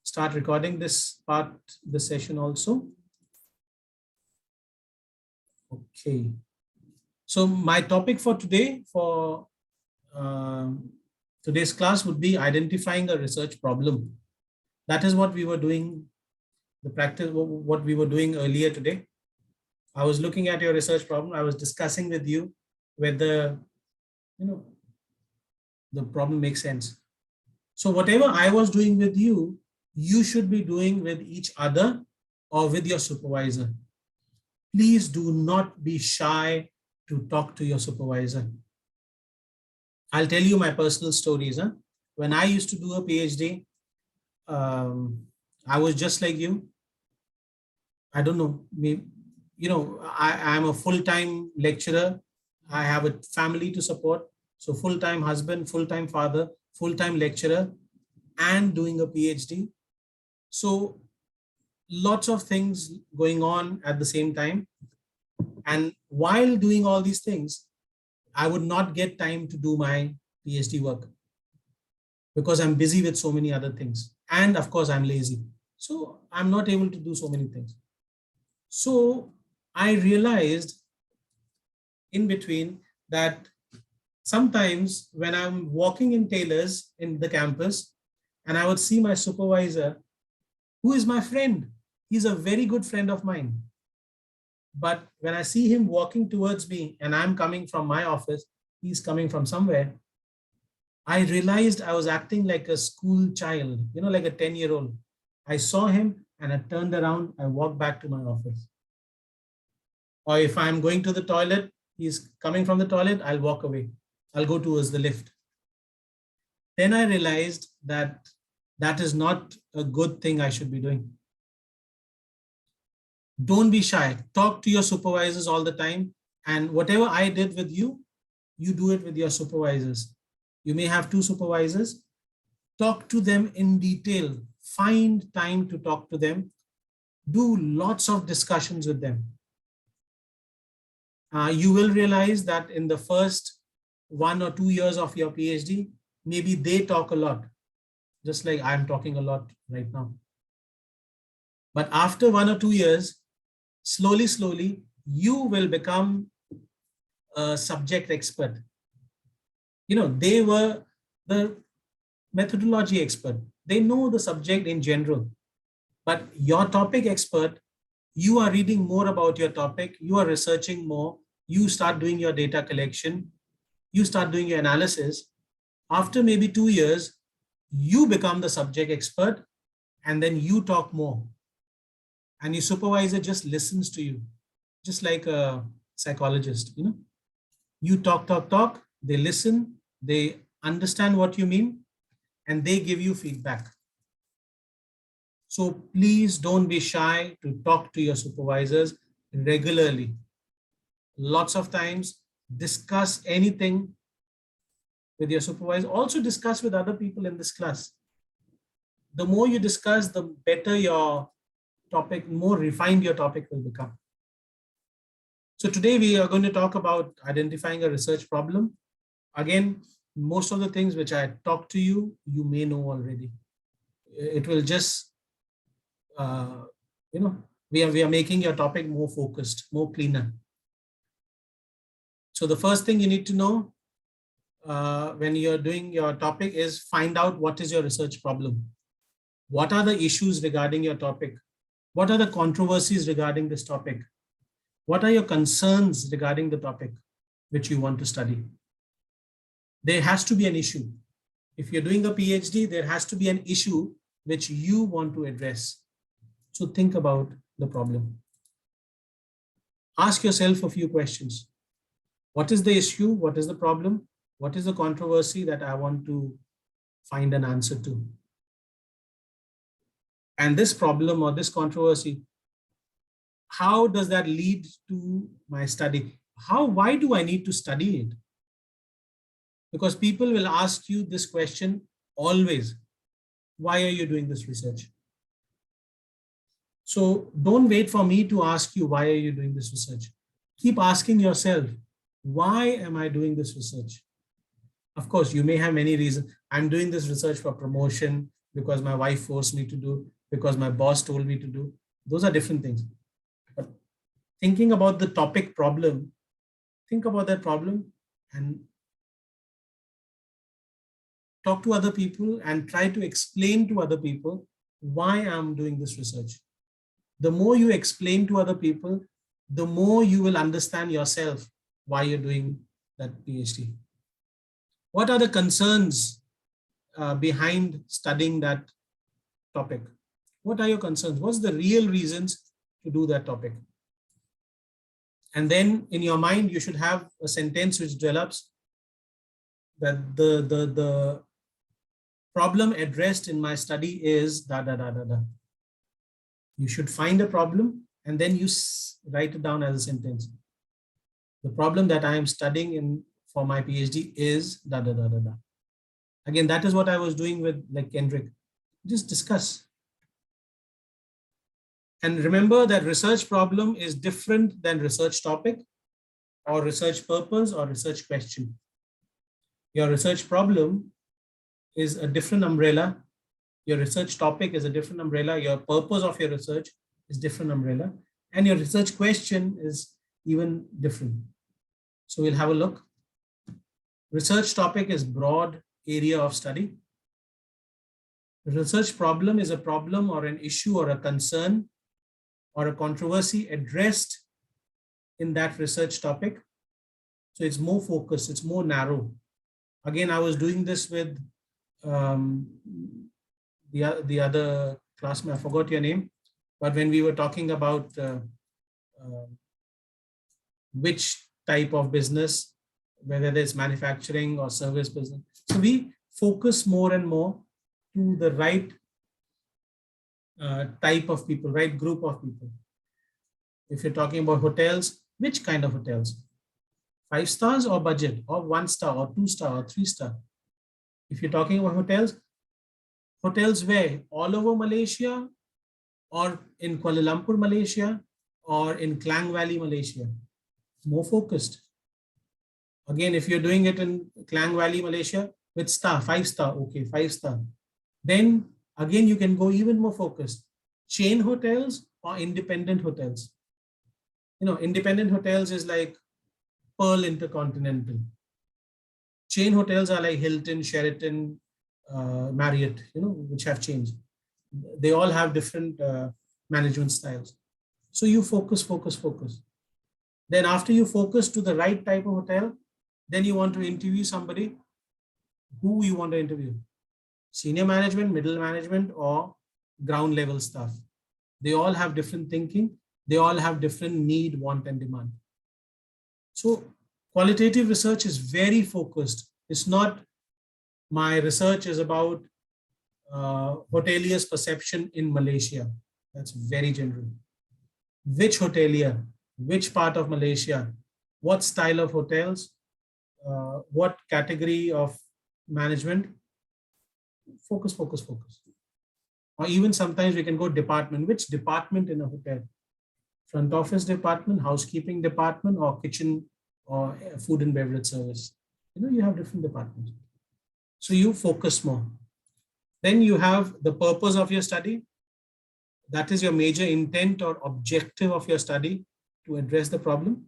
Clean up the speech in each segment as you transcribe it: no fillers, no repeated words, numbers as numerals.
start recording this session also. Okay. So my topic for today, for today's class would be identifying a research problem. That is what we were doing, the practice, what we were doing earlier today. I was looking at your research problem. I was discussing with you whether, the problem makes sense. So whatever I was doing with you, you should be doing with each other or with your supervisor. Please do not be shy to talk to your supervisor. I'll tell you my personal stories. When I used to do a PhD, I was just like you. I don't know, I'm a full-time lecturer. I have a family to support. So full-time husband, full-time father, full-time lecturer, and doing a PhD. So lots of things going on at the same time. And while doing all these things, I would not get time to do my PhD work because I'm busy with so many other things. And of course, I'm lazy. So I'm not able to do so many things. So I realized in between that sometimes when I'm walking in Taylor's in the campus and I would see my supervisor, who is my friend, he's a very good friend of mine. But when I see him walking towards me and I'm coming from my office, he's coming from somewhere, I realized I was acting like a school child, like a 10-year-old. I saw him and I turned around, I walked back to my office. Or if I'm going to the toilet, he's coming from the toilet, I'll walk away. I'll go towards the lift. Then I realized that that is not a good thing I should be doing. Don't be shy. Talk to your supervisors all the time. And whatever I did with you, you do it with your supervisors. You may have 2 supervisors. Talk to them in detail. Find time to talk to them. Do lots of discussions with them. You will realize that in the first 1 or 2 years of your PhD, maybe they talk a lot, just like I'm talking a lot right now. But after 1 or 2 years, slowly, you will become a subject expert. They were the methodology expert. They know the subject in general. But your topic expert, you are reading more about your topic, you are researching more, you start doing your data collection, you start doing your analysis. After maybe 2 years, you become the subject expert and then you talk more. And your supervisor just listens to you, just like a psychologist. You talk, they listen, they understand what you mean, and they give you feedback. So please don't be shy to talk to your supervisors regularly. Lots of times, discuss anything with your supervisor. Also discuss with other people in this class. The more you discuss, the better your topic, more refined your topic will become. So today we are going to talk about identifying a research problem. Again, most of the things which I talked to you, you may know already. It will just, we are making your topic more focused, more cleaner. So the first thing you need to know when you're doing your topic is find out what is your research problem. What are the issues regarding your topic? What are the controversies regarding this topic? What are your concerns regarding the topic which you want to study? There has to be an issue. If you're doing a PhD, there has to be an issue which you want to address. So think about the problem. Ask yourself a few questions. What is the issue? What is the problem? What is the controversy that I want to find an answer to? And this problem or this controversy, how does that lead to my study? Why do I need to study it? Because people will ask you this question always. Why are you doing this research? So don't wait for me to ask you, why are you doing this research? Keep asking yourself, why am I doing this research? Of course, you may have many reasons. I'm doing this research for promotion. because my wife forced me to do, because my boss told me to do. Those are different things. But thinking about the topic problem, think about that problem and talk to other people and try to explain to other people why I'm doing this research. The more you explain to other people, the more you will understand yourself why you're doing that PhD. What are the concerns behind studying that topic? What are your concerns? What's the real reasons to do that topic? And then in your mind, you should have a sentence which develops that the problem addressed in my study is da da da da da. You should find a problem and then you write it down as a sentence. The problem that I am studying in for my PhD is da da da da da. Again, that is what I was doing with like Kendrick. Just discuss. And remember that research problem is different than research topic or research purpose or research question. Your research problem is a different umbrella. Your research topic is a different umbrella. Your purpose of your research is different umbrella. And your research question is even different. So we'll have a look. Research topic is broad area of study. The research problem is a problem or an issue or a concern or a controversy addressed in that research topic. So it's more focused, it's more narrow. Again, I was doing this with the other classmate, I forgot your name, but when we were talking about which type of business, whether it's manufacturing or service business. So we focus more and more to the right type of people, right group of people. If you're talking about hotels, which kind of hotels? 5 stars or budget, or 1 star or 2 star or 3 star? If you're talking about hotels, hotels where? All over Malaysia or in Kuala Lumpur, Malaysia or in Klang Valley, Malaysia? More focused. Again, if you're doing it in Klang Valley, Malaysia, with star, 5 star, okay, 5 star. Then again, you can go even more focused. Chain hotels or independent hotels? You know, independent hotels is like Pearl Intercontinental. Chain hotels are like Hilton, Sheraton, Marriott, you know, which have changed. They all have different management styles. So you focus, focus, focus. Then after you focus to the right type of hotel, then you want to interview somebody. Who you want to interview? Senior management, middle management, or ground level staff. They all have different thinking. They all have different need, want, and demand. So qualitative research is very focused. It's not my research is about hoteliers' perception in Malaysia. That's very general. Which hotelier, which part of Malaysia, what style of hotels, what category of management? Focus, focus, focus. Or even sometimes we can go department. Which department in a hotel? Front office department, housekeeping department, or kitchen or food and beverage service. You know, you have different departments. So you focus more. Then you have the purpose of your study. That is your major intent or objective of your study to address the problem.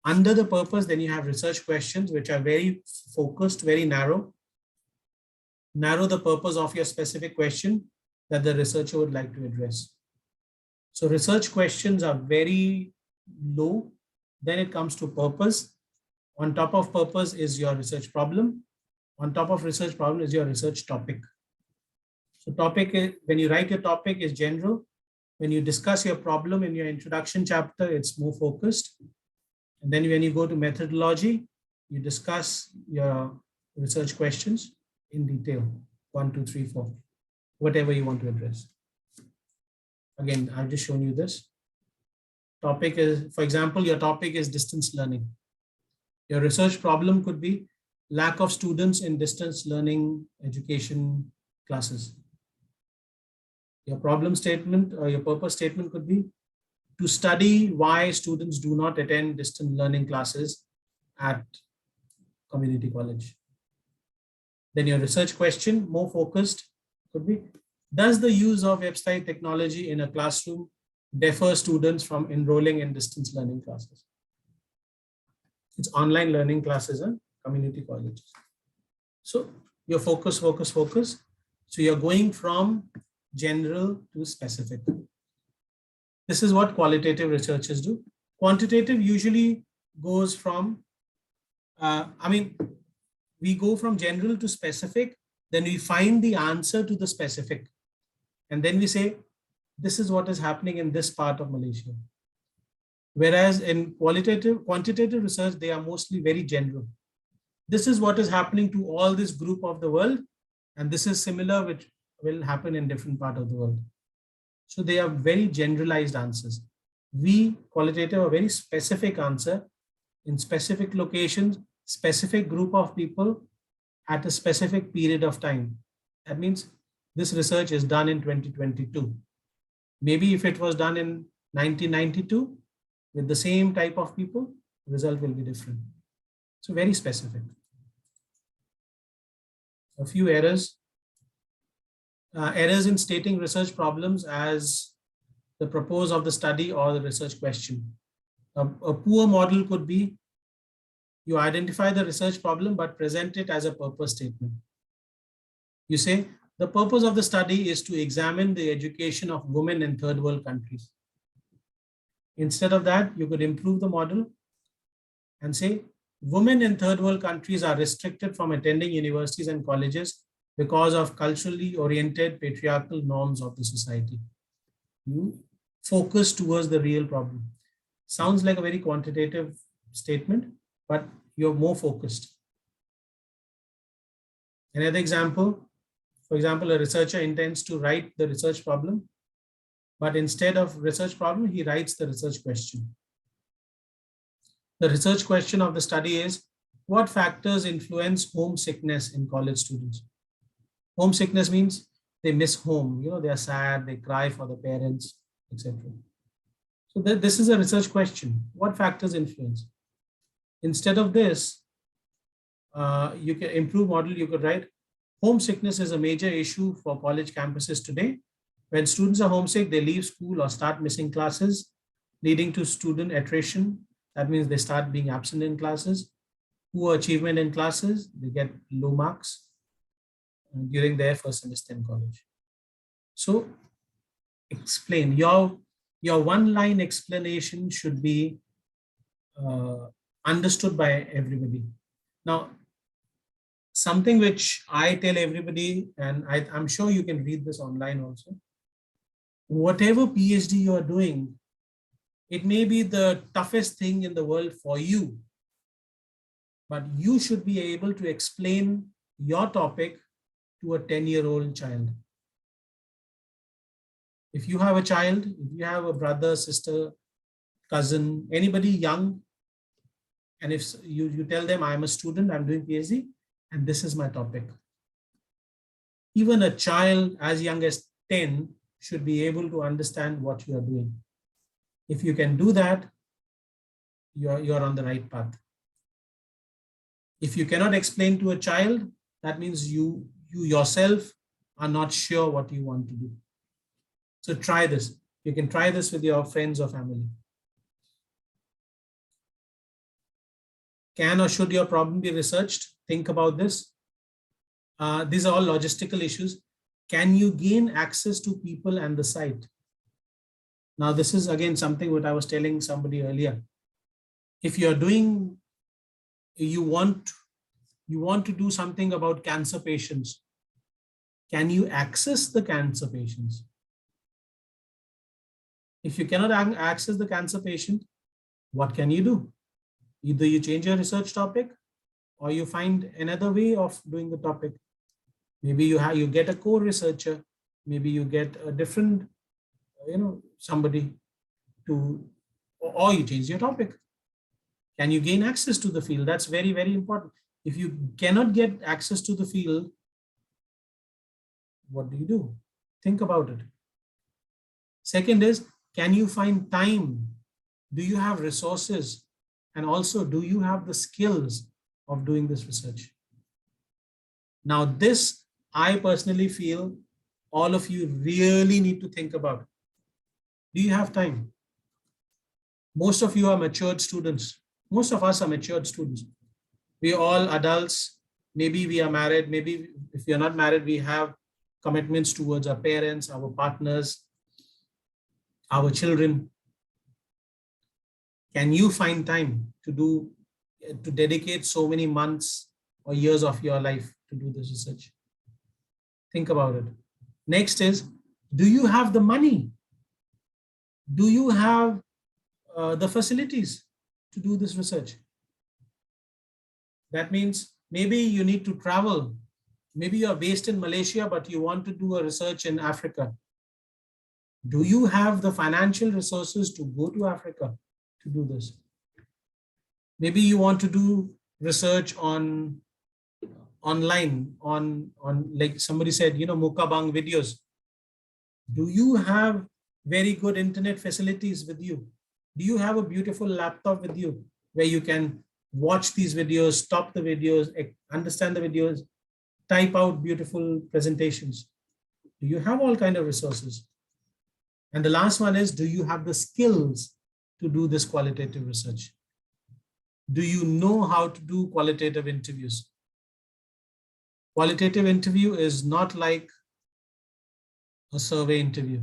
Under the purpose, then you have research questions, which are very focused, very narrow. Narrow the purpose of your specific question that the researcher would like to address. So research questions are very low. Then it comes to purpose. On top of purpose is your research problem. On top of research problem is your research topic. So topic is, when you write your topic, is general. When you discuss your problem in your introduction chapter, it's more focused. And then when you go to methodology, you discuss your research questions in detail, 1, 2, 3, 4, whatever you want to address. Again, I've just shown you this. Topic is, for example, your topic is distance learning. Your research problem could be lack of students in distance learning education classes. Your problem statement or your purpose statement could be to study why students do not attend distance learning classes at community college. Then your research question, more focused, Could be, does the use of website technology in a classroom defer students from enrolling in distance learning classes? It's online learning classes and community colleges. So your focus, focus, focus. So you're going from general to specific. This is what qualitative researchers do. Quantitative usually goes from, we go from general to specific, then we find the answer to the specific. And then we say, this is what is happening in this part of Malaysia. Whereas in quantitative research, they are mostly very general. This is what is happening to all this group of the world. And this is similar, which will happen in different part of the world. So they are very generalized answers. We qualitative a very specific answer in specific locations, specific group of people at a specific period of time. That means this research is done in 2022. Maybe if it was done in 1992 with the same type of people, the result will be different. So very specific. A few errors. Errors in stating research problems as the purpose of the study or the research question. A poor model could be, you identify the research problem but present it as a purpose statement. You say, the purpose of the study is to examine the education of women in third world countries. Instead of that, you could improve the model and say, women in third world countries are restricted from attending universities and colleges because of culturally oriented patriarchal norms of the society. You focus towards the real problem. Sounds like a very quantitative statement, but you're more focused. Another example, for example, a researcher intends to write the research problem, but instead of research problem, he writes the research question. The research question of the study is, what factors influence homesickness in college students? Homesickness means they miss home, they are sad, they cry for the parents, etc. So this is a research question. What factors influence? Instead of this, you can improve model, you could write, homesickness is a major issue for college campuses today. When students are homesick, they leave school or start missing classes, leading to student attrition. That means they start being absent in classes. Poor achievement in classes, they get low marks during their first semester in college. So explain, your one-line explanation should be understood by everybody. Now, something which I tell everybody, and I'm sure you can read this online also, whatever PhD you are doing, it may be the toughest thing in the world for you, but you should be able to explain your topic to a 10-year-old child. If you have a child, if you have a brother, sister, cousin, anybody young, and if you tell them, I'm a student, I'm doing PhD, and this is my topic. Even a child as young as 10 should be able to understand what you are doing. If you can do that, you're on the right path. If you cannot explain to a child, that means you yourself are not sure what you want to do. So try this. You can try this with your friends or family. Can or should your problem be researched? Think about this. These are all logistical issues. Can you gain access to people and the site? Now, this is again something what I was telling somebody earlier. If you're doing, you want to do something about cancer patients, can you access the cancer patients? If you cannot access the cancer patient, what can you do? Either you change your research topic or you find another way of doing the topic. Maybe you get a co-researcher, maybe you get a different, somebody to, or you change your topic. Can you gain access to the field? That's very, very important. If you cannot get access to the field, what do you do? Think about it. Second is, can you find time? Do you have resources? And also, do you have the skills of doing this research? Now, this, I personally feel all of you really need to think about. Do you have time? Most of you are matured students. Most of us are matured students. We are all adults. Maybe we are married. Maybe if we are not married, we have commitments towards our parents, our partners, our children. Can you find time to dedicate so many months or years of your life to do this research? Think about it. Next is, do you have the money? Do you have the facilities to do this research? That means maybe you need to travel. Maybe you're based in Malaysia, but you want to do a research in Africa. Do you have the financial resources to go to Africa to do this? Maybe you want to do research on online, on like somebody said, mukabang videos. Do you have very good internet facilities with you? Do you have a beautiful laptop with you where you can watch these videos, stop the videos, understand the videos, type out beautiful presentations? Do you have all kinds of resources? And the last one is, do you have the skills to do this qualitative research? Do you know how to do qualitative interviews? Qualitative interview is not like a survey interview.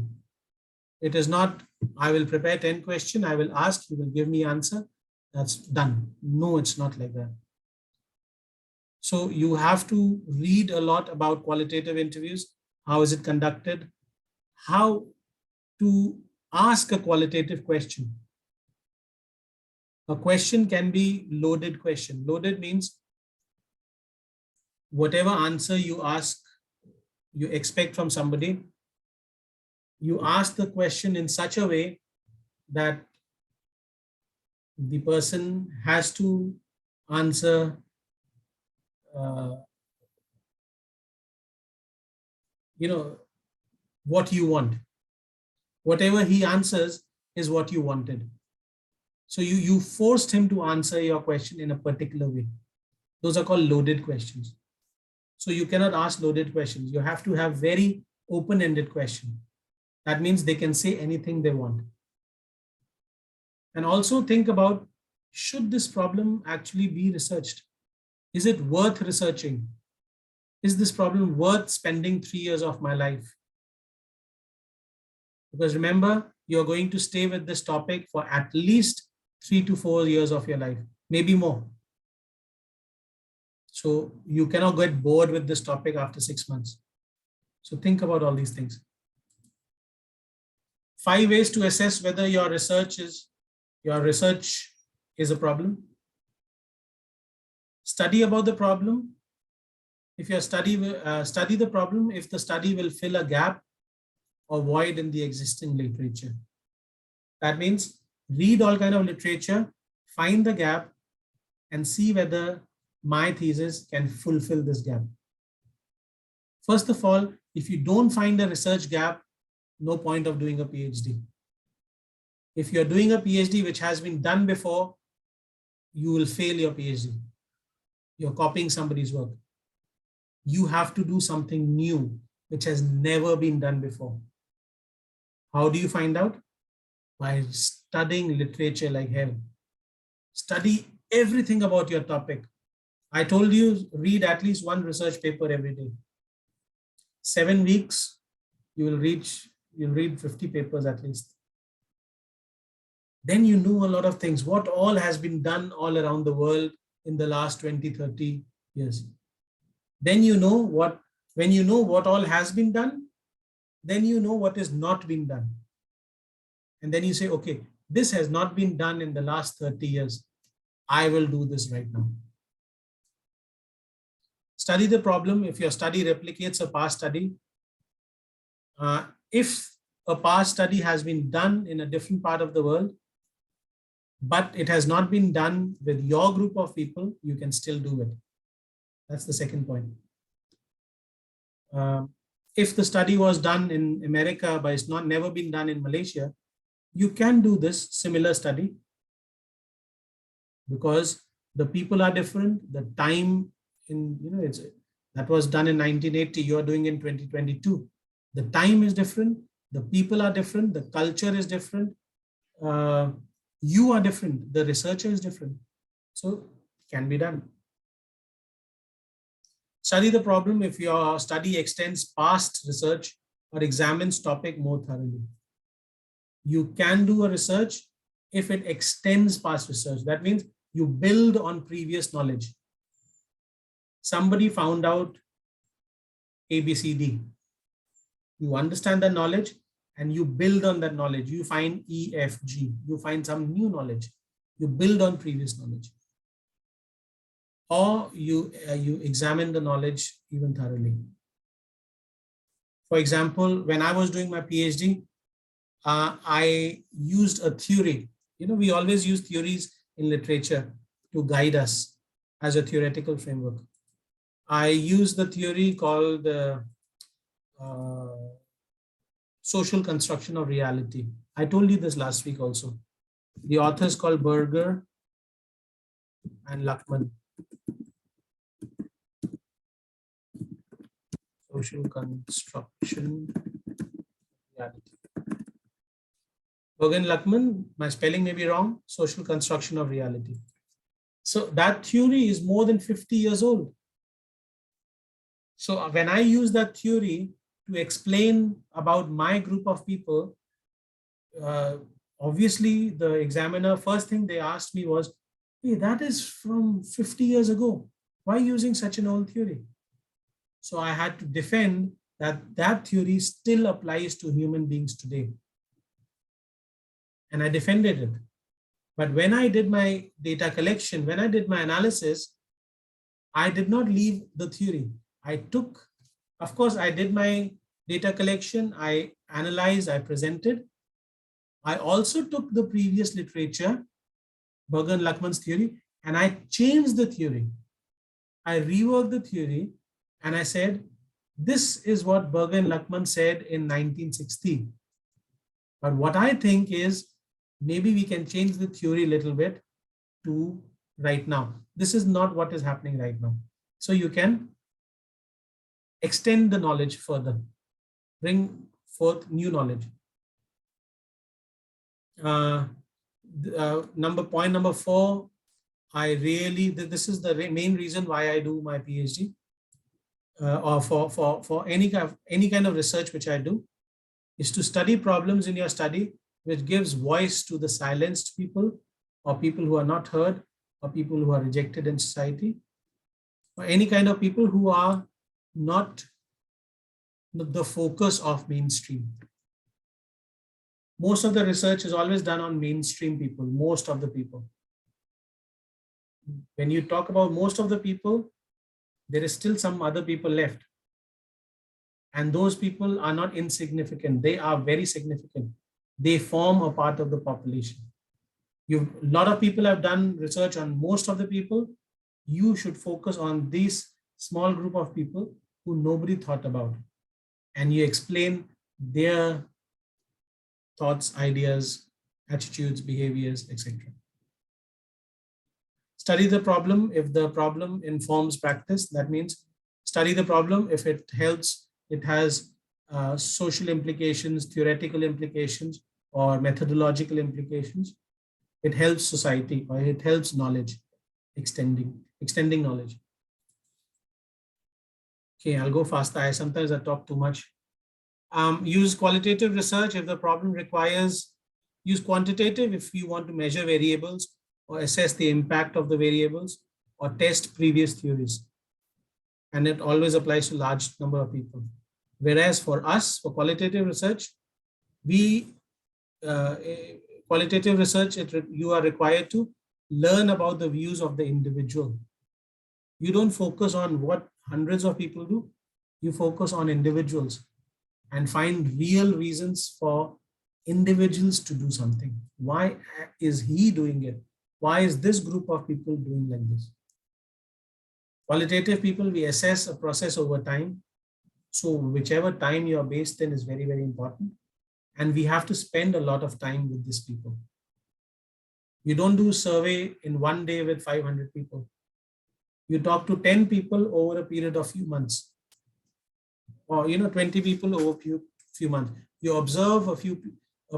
It is not, I will prepare 10 questions, I will ask, you will give me answer, that's done. No, it's not like that. So you have to read a lot about qualitative interviews. How is it conducted? How to ask a qualitative question. A question can be loaded question. Loaded means whatever answer you ask, you expect from somebody, you ask the question in such a way that the person has to answer what you want. Whatever he answers is what you wanted. So you forced him to answer your question in a particular way. Those are called loaded questions. So you cannot ask loaded questions. You have to have very open-ended question. That means they can say anything they want. And also think about, should this problem actually be researched? Is it worth researching? Is this problem worth spending 3 years of my life? Because remember, you're going to stay with this topic for at least 3 to 4 years of your life, maybe more. So you cannot get bored with this topic after 6 months. So think about all these things. 5 ways to assess whether your research is a problem. Study about the problem. If you study the problem, if the study will fill a gap or void in the existing literature. That means read all kind of literature, find the gap, and see whether my thesis can fulfill this gap. First of all, if you don't find a research gap, no point of doing a PhD. If you're doing a PhD which has been done before, you will fail your PhD. You're copying somebody's work. You have to do something new which has never been done before. How do you find out? By studying literature like hell. Study everything about your topic. I told you, read at least one research paper every day. 7 weeks, you'll read 50 papers at least. Then you know a lot of things. What all has been done all around the world in the last 20, 30 years. Then you know when you know what all has been done, then you know what is not been done. And then you say, okay, this has not been done in the last 30 years. I will do this right now. Study the problem. If your study replicates a past study, if a past study has been done in a different part of the world, but it has not been done with your group of people, you can still do it. That's the second point. If the study was done in America, but it's never been done in Malaysia, you can do this similar study because the people are different. The time that was done in 1980, you're doing in 2022. The time is different. The people are different. The culture is different. Uh, you are different. The researcher is different. So can be done. Study the problem if your study extends past research or examines topic more thoroughly. You can do a research if it extends past research. That means you build on previous knowledge. Somebody found out ABCD. You understand the knowledge and you build on that knowledge. You find EFG. You find some new knowledge. You build on previous knowledge. Or you examine the knowledge even thoroughly. For example, when I was doing my PhD, I used a theory. We always use theories in literature to guide us as a theoretical framework. I used the theory called social construction of reality. I told you this last week also. The author is called Berger and Luckman. Social construction reality. Berger and Luckman, my spelling may be wrong, social construction of reality. So that theory is more than 50 years old. So when I use that theory to explain about my group of people, obviously the examiner, first thing they asked me was, hey, that is from 50 years ago. Why using such an old theory? So I had to defend that theory still applies to human beings today. And I defended it. But when I did my data collection, when I did my analysis, I did not leave the theory. I took, of course, I did my data collection, I analyzed, I presented. I also took the previous literature, Berger and Luckman's theory, and I changed the theory. I reworked the theory and I said, this is what Berger and Luckman said in 1960. But what I think is, maybe we can change the theory a little bit to right now. This is not what is happening right now. So you can extend the knowledge further, bring forth new knowledge. Point number 4, this is the main reason why I do my PhD, or for any kind of research which I do, is to study problems in your study which gives voice to the silenced people, or people who are not heard, or people who are rejected in society, or any kind of people who are not the focus of mainstream. Most of the research is always done on mainstream people, most of the people. When you talk about most of the people, there is still some other people left. And those people are not insignificant. They are very significant. They form a part of the population. A lot of people have done research on most of the people. You should focus on this small group of people who nobody thought about. And you explain their thoughts, ideas, attitudes, behaviors, etc. Study the problem if the problem informs practice. That means study the problem if it helps, it has social implications, theoretical implications, or methodological implications. It helps society, or it helps knowledge, extending knowledge. Okay, I'll go faster. Sometimes I talk too much. Use qualitative research if the problem requires. Use quantitative if you want to measure variables or assess the impact of the variables or test previous theories. And it always applies to large number of people. Whereas for us, for qualitative research, qualitative research, you are required to learn about the views of the individual. You don't focus on what hundreds of people do. You focus on individuals and find real reasons for individuals to do something. Why is he doing it? Why is this group of people doing like this? Qualitative people, we assess a process over time. So whichever time you are based in is very, very important. And we have to spend a lot of time with these people. You don't do a survey in one day with 500 people. You talk to 10 people over a period of few months. or 20 people over few months. You observe a few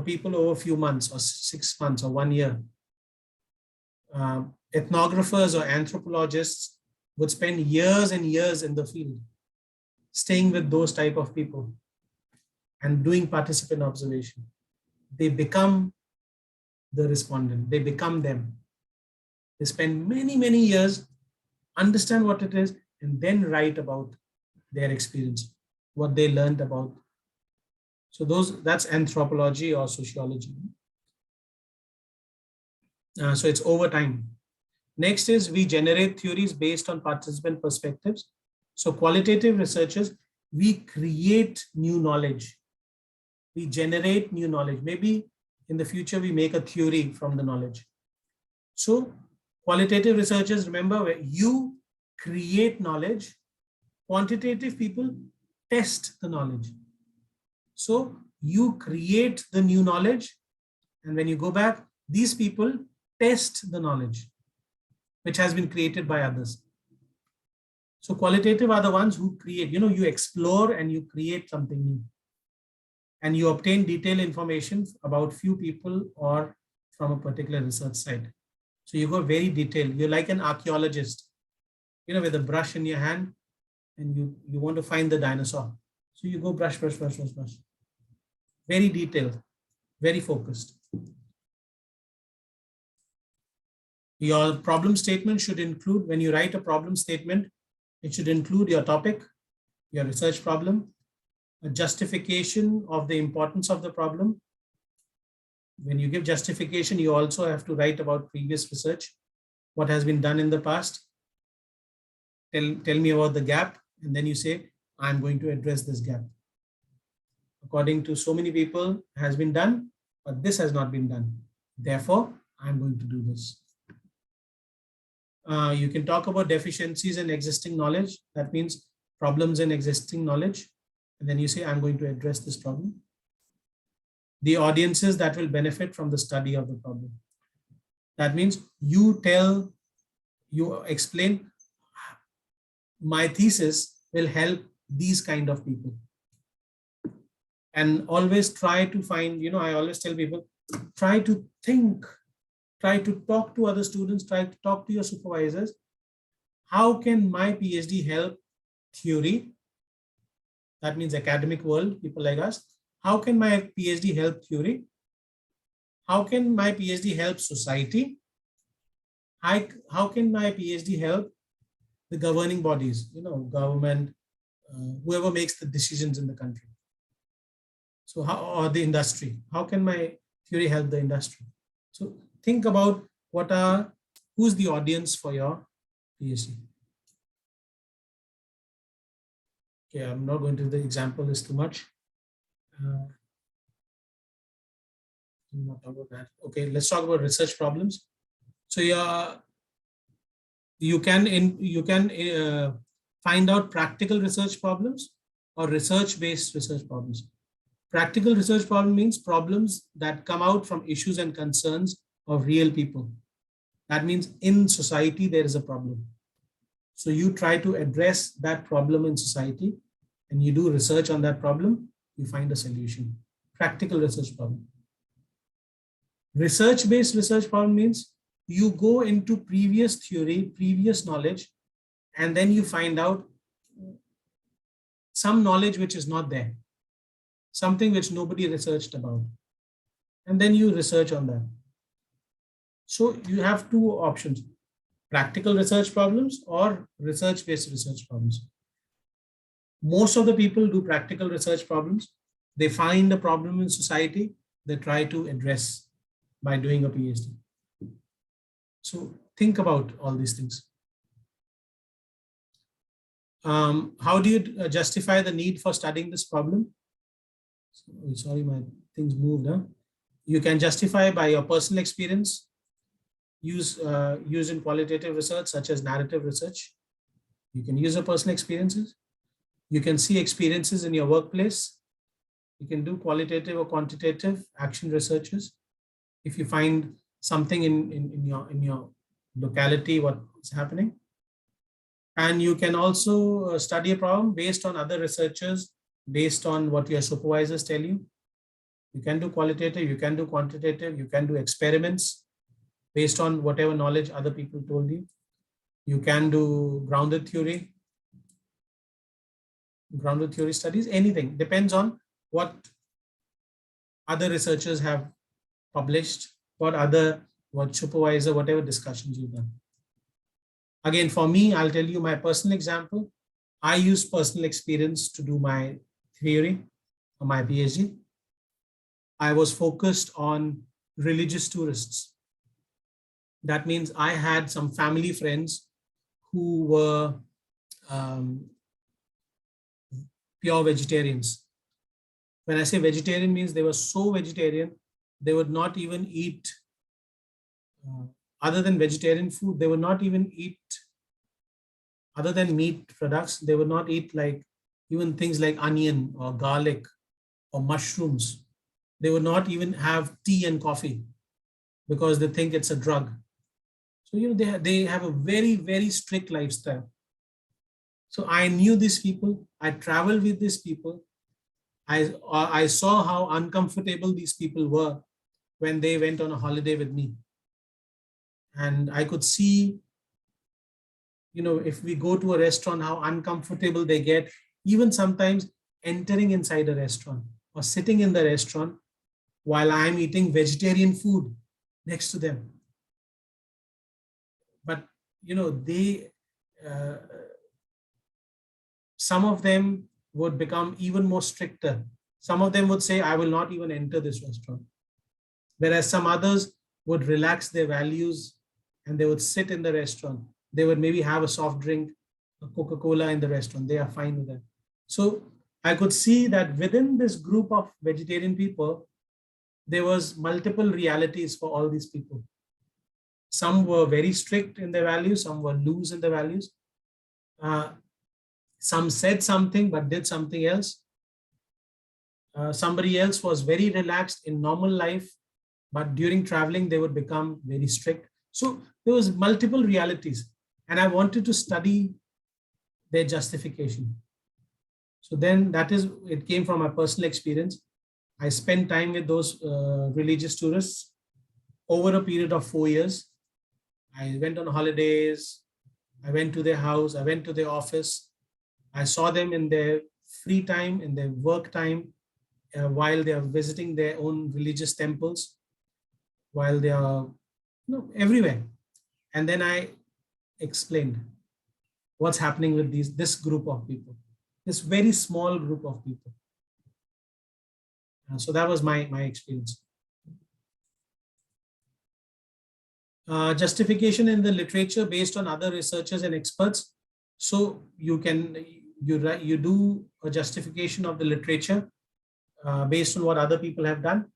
people over a few months or 6 months or 1 year. Ethnographers or anthropologists would spend years and years in the field, staying with those type of people and doing participant observation. They become the respondent. They become them. They spend many, many years, understand what it is, and then write about their experience, what they learned about. So that's anthropology or sociology. So it's over time. Next is we generate theories based on participant perspectives. So qualitative researchers, we create new knowledge. We generate new knowledge. Maybe in the future, we make a theory from the knowledge. So qualitative researchers, remember, where you create knowledge, quantitative people test the knowledge. So you create the new knowledge, and when you go back, these people test the knowledge which has been created by others. So qualitative are the ones who create, you explore and you create something new. And you obtain detailed information about few people or from a particular research site. So you go very detailed. You're like an archaeologist, with a brush in your hand, and you want to find the dinosaur. So you go brush. Very detailed, very focused. Your problem statement should include, when you write a problem statement, it should include your topic, your research problem, a justification of the importance of the problem. When you give justification, you also have to write about previous research, what has been done in the past. Tell me about the gap, and then you say, I'm going to address this gap. According to so many people, has been done, but this has not been done. Therefore, I'm going to do this. You can talk about deficiencies in existing knowledge. That means problems in existing knowledge. And then you say, I'm going to address this problem. The audiences that will benefit from the study of the problem. That means you explain, my thesis will help these kind of people. And always try to find, I always tell people, try to think, try to talk to other students, try to talk to your supervisors. How can my PhD help theory? That means academic world, people like us. How can my PhD help theory? How can my PhD help society? How can my PhD help the governing bodies, government, whoever makes the decisions in the country? So or the industry, how can my theory help the industry? So think about who's the audience for your PhD. Okay, I'm not going to, the example is too much. Not talk about that. Okay, let's talk about research problems. So you can find out practical research problems or research-based research problems. Practical research problem means problems that come out from issues and concerns of real people. That means in society, there is a problem. So you try to address that problem in society and you do research on that problem, you find a solution. Practical research problem. Research-based research problem means you go into previous theory, previous knowledge, and then you find out some knowledge which is not there, something which nobody researched about, and then you research on that. So you have two options, practical research problems or research-based research problems. Most of the people do practical research problems. They find a problem in society, they try to address by doing a PhD. So think about all these things. How do you justify the need for studying this problem? Sorry, my things moved. Huh? You can justify by your personal experience, use in qualitative research such as narrative research. You can use your personal experiences. You can see experiences in your workplace. You can do qualitative or quantitative action researches. If you find something in your locality, what's happening. And you can also study a problem based on other researchers based on what your supervisors tell you. You can do qualitative, you can do quantitative, you can do experiments based on whatever knowledge other people told you. You can do grounded theory studies, anything. Depends on what other researchers have published, what supervisor, whatever discussions you've done. Again, for me, I'll tell you my personal example. I use personal experience to do my theory for my PhD. I was focused on religious tourists. That means I had some family friends who were pure vegetarians. When I say vegetarian, means they were so vegetarian, they would not even eat, other than vegetarian food, they would not even eat, other than meat products, they would not eat like even things like onion or garlic or mushrooms. They would not even have tea and coffee because they think it's a drug. So, they have a very, very strict lifestyle. So I knew these people, I traveled with these people. I saw how uncomfortable these people were when they went on a holiday with me. And I could see, if we go to a restaurant, how uncomfortable they get, even sometimes entering inside a restaurant or sitting in the restaurant while I'm eating vegetarian food next to them. But, uh, some of them would become even more stricter. Some of them would say, I will not even enter this restaurant. Whereas some others would relax their values and they would sit in the restaurant. They would maybe have a soft drink, a Coca-Cola in the restaurant. They are fine with that. So I could see that within this group of vegetarian people, there was multiple realities for all these people. Some were very strict in their values, some were loose in their values. Some said something but did something else. Somebody else was very relaxed in normal life, but during traveling, they would become very strict. So there was multiple realities, and I wanted to study their justification. So then it came from my personal experience. I spent time with those religious tourists over a period of 4 years. I went on holidays. I went to their house. I went to their office. I saw them in their free time, in their work time, while they are visiting their own religious temples, while they are everywhere. And then I explained what's happening with this group of people, this very small group of people. So that was my experience. Justification in the literature based on other researchers and experts. So you do a justification of the literature based on what other people have done.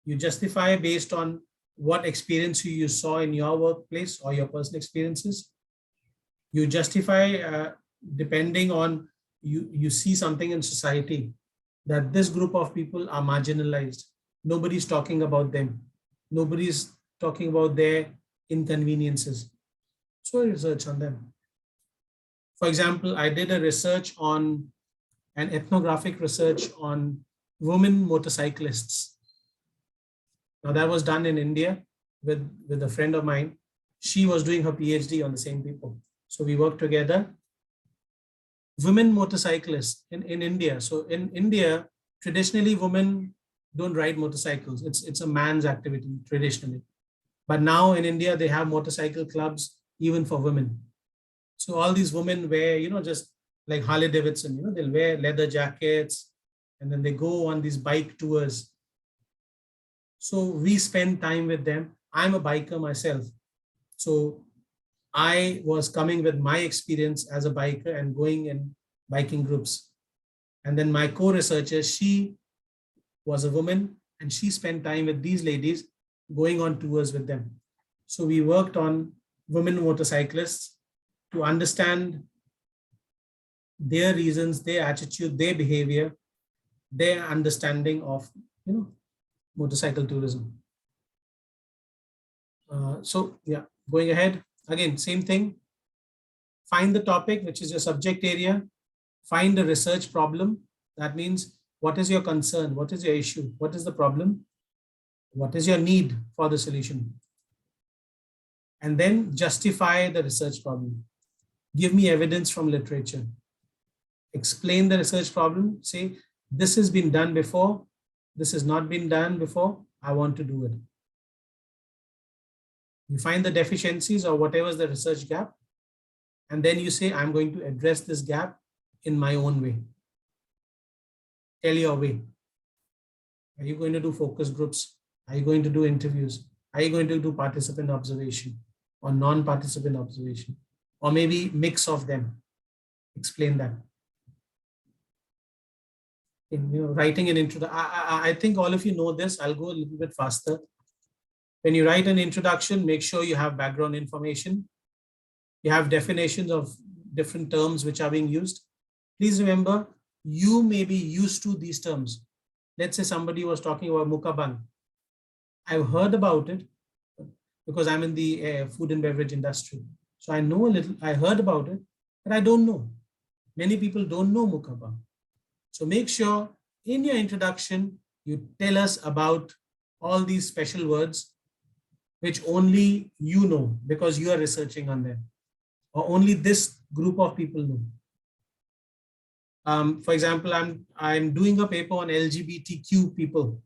You justify based on what experience you saw in your workplace or your personal experiences. You justify depending on you see something in society that this group of people are marginalized. Nobody's talking about them. Nobody's talking about their inconveniences. So I research on them. For example, I did an ethnographic research on women motorcyclists. Now that was done in India with a friend of mine. She was doing her PhD on the same people. So we worked together. Women motorcyclists in India. So in India, traditionally women don't ride motorcycles. It's a man's activity traditionally. But now in India, they have motorcycle clubs even for women. So all these women wear, just like Harley Davidson, they'll wear leather jackets and then they go on these bike tours. So we spend time with them. I'm a biker myself. So I was coming with my experience as a biker and going in biking groups. And then my co-researcher, she was a woman and she spent time with these ladies going on tours with them. So we worked on women motorcyclists to understand their reasons, their attitude, their behavior, their understanding of, motorcycle tourism. So yeah, going ahead, again, same thing. Find the topic, which is your subject area. Find a research problem. That means, what is your concern? What is your issue? What is the problem? What is your need for the solution? And then justify the research problem. Give me evidence from literature. Explain the research problem. Say, this has been done before. This has not been done before. I want to do it. You find the deficiencies or whatever is the research gap. And then you say, I'm going to address this gap in my own way. Tell your way. Are you going to do focus groups? Are you going to do interviews? Are you going to do participant observation or non-participant observation? Or maybe mix of them? Explain that. Writing an intro. I think all of you know this. I'll go a little bit faster. When you write an introduction, make sure you have background information. You have definitions of different terms which are being used. Please remember, you may be used to these terms. Let's say somebody was talking about mukabang. I've heard about it because I'm in the food and beverage industry. So I know a little, I heard about it, but I don't know. Many people don't know mukabang. So make sure in your introduction, you tell us about all these special words which only you know because you are researching on them, or only this group of people know. For example, I'm doing a paper on LGBTQ people.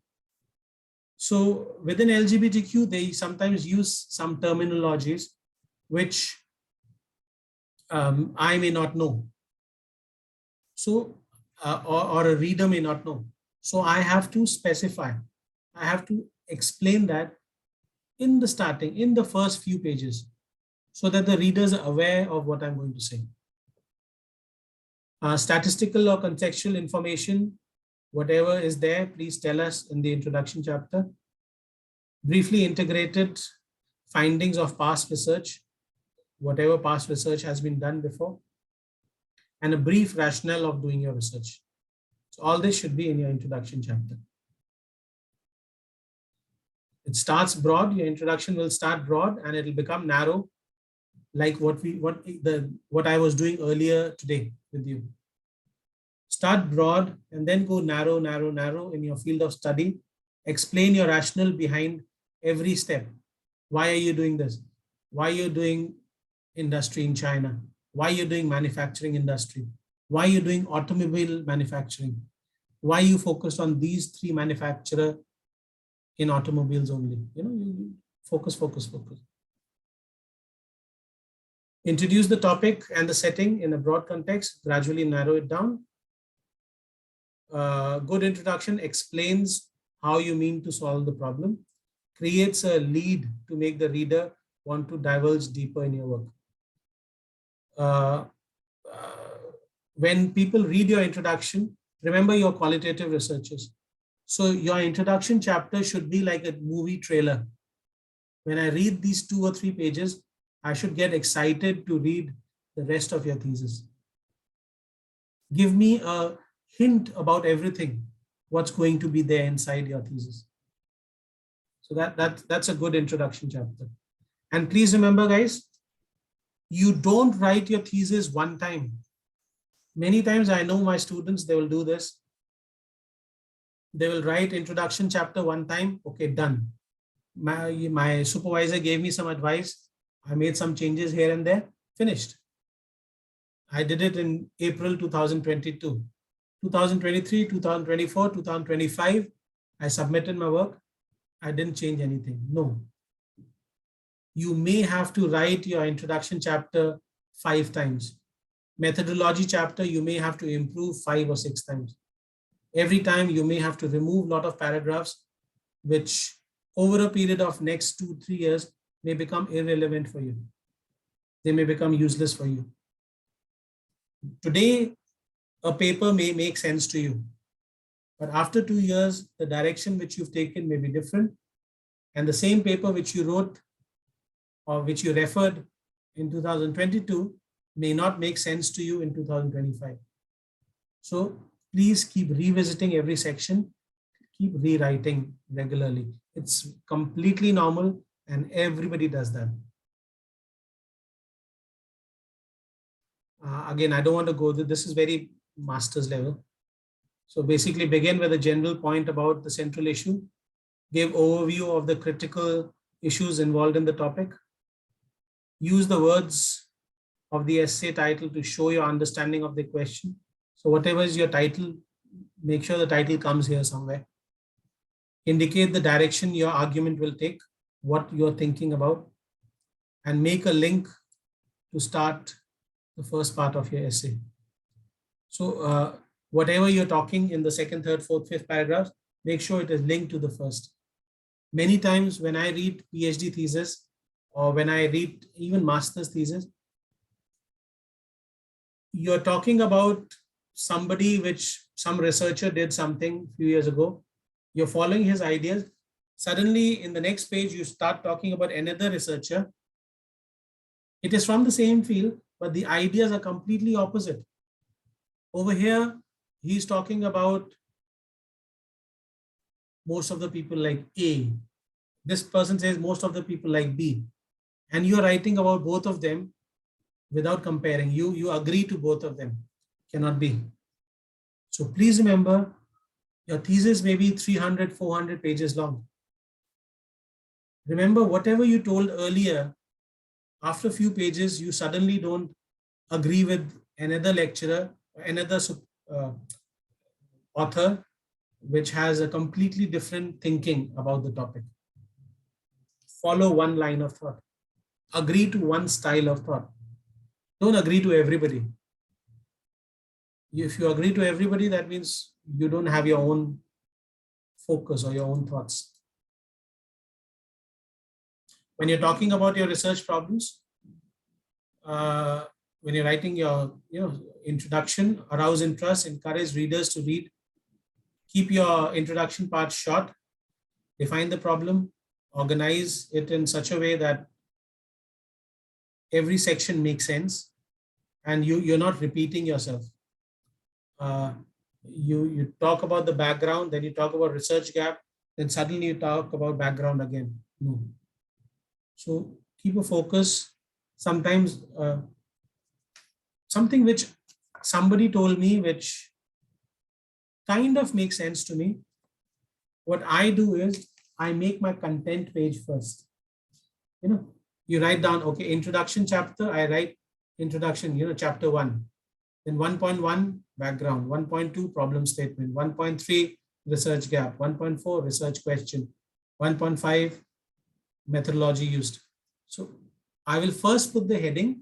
So within LGBTQ, they sometimes use some terminologies which I may not know. So, or a reader may not know. So I have to specify, I have to explain that in the starting, in the first few pages, so that the readers are aware of what I'm going to say. Statistical or contextual information, whatever is there, please tell us in the introduction chapter. Briefly integrated findings of past research, whatever past research has been done before, and a brief rationale of doing your research. So all this should be in your introduction chapter. It starts broad, your introduction will start broad and it will become narrow, like what I was doing earlier today with you. Start broad and then go narrow, narrow, narrow in your field of study. Explain your rationale behind every step. Why are you doing this? Why are you doing industry in China? Why are you doing manufacturing industry? Why are you doing automobile manufacturing? Why you focused on these three manufacturers in automobiles only? You focus, focus, focus. Introduce the topic and the setting in a broad context, gradually narrow it down. Good introduction explains how you mean to solve the problem, creates a lead to make the reader want to divulge deeper in your work. When people read your introduction, remember your qualitative researchers. So your introduction chapter should be like a movie trailer. When I read these 2 or 3 pages, I should get excited to read the rest of your thesis. Give me a hint about everything, what's going to be there inside your thesis. So that's a good introduction chapter. And please remember, guys, you don't write your thesis one time. Many times I know my students, they will do this. They will write introduction chapter one time. Okay, done. My supervisor gave me some advice. I made some changes here and there. Finished. I did it in April 2022. 2023, 2024, 2025. I submitted my work. I didn't change anything. No. You may have to write your introduction chapter 5 times. Methodology chapter, you may have to improve 5 or 6 times. Every time you may have to remove a lot of paragraphs, which over a period of next 2-3 years may become irrelevant for you. They may become useless for you. Today, a paper may make sense to you, but after 2 years, the direction which you've taken may be different. And the same paper which you wrote or which you referred in 2022 may not make sense to you in 2025. So please keep revisiting every section, keep rewriting regularly. It's completely normal and everybody does that. Again, I don't want to go to this is very master's level. So basically begin with a general point about the central issue, give overview of the critical issues involved in the topic, use the words of the essay title to show your understanding of the question. So whatever is your title, make sure the title comes here somewhere. Indicate the direction your argument will take, what you're thinking about, and make a link to start the first part of your essay. So whatever you're talking in the second, third, fourth, fifth paragraphs, make sure it is linked to the first. Many times when I read PhD thesis or when I read even master's thesis, you're talking about somebody which some researcher did something a few years ago. You're following his ideas. Suddenly in the next page, you start talking about another researcher. It is from the same field, but the ideas are completely opposite. Over here, he's talking about most of the people like A. This person says most of the people like B. And you're writing about both of them without comparing. You agree to both of them. Cannot be. So please remember, your thesis may be 300, 400 pages long. Remember, whatever you told earlier, after a few pages, you suddenly don't agree with another lecturer, another author, which has a completely different thinking about the topic. Follow one line of thought. Agree to one style of thought. Don't agree to everybody. If you agree to everybody, that means you don't have your own focus or your own thoughts. When you're talking about your research problems, when you're writing your introduction, arouse interest, encourage readers to read, keep your introduction part short, define the problem, organize it in such a way that every section makes sense and you're not repeating yourself. You talk about the background, then you talk about research gap, then suddenly you talk about background again. No. So keep a focus. Sometimes something which somebody told me, which kind of makes sense to me. What I do is I make my content page first. You write down, okay, introduction chapter, I write introduction, chapter 1. Then 1.1 background, 1.2 problem statement, 1.3 research gap, 1.4 research question, 1.5 methodology used. So I will first put the heading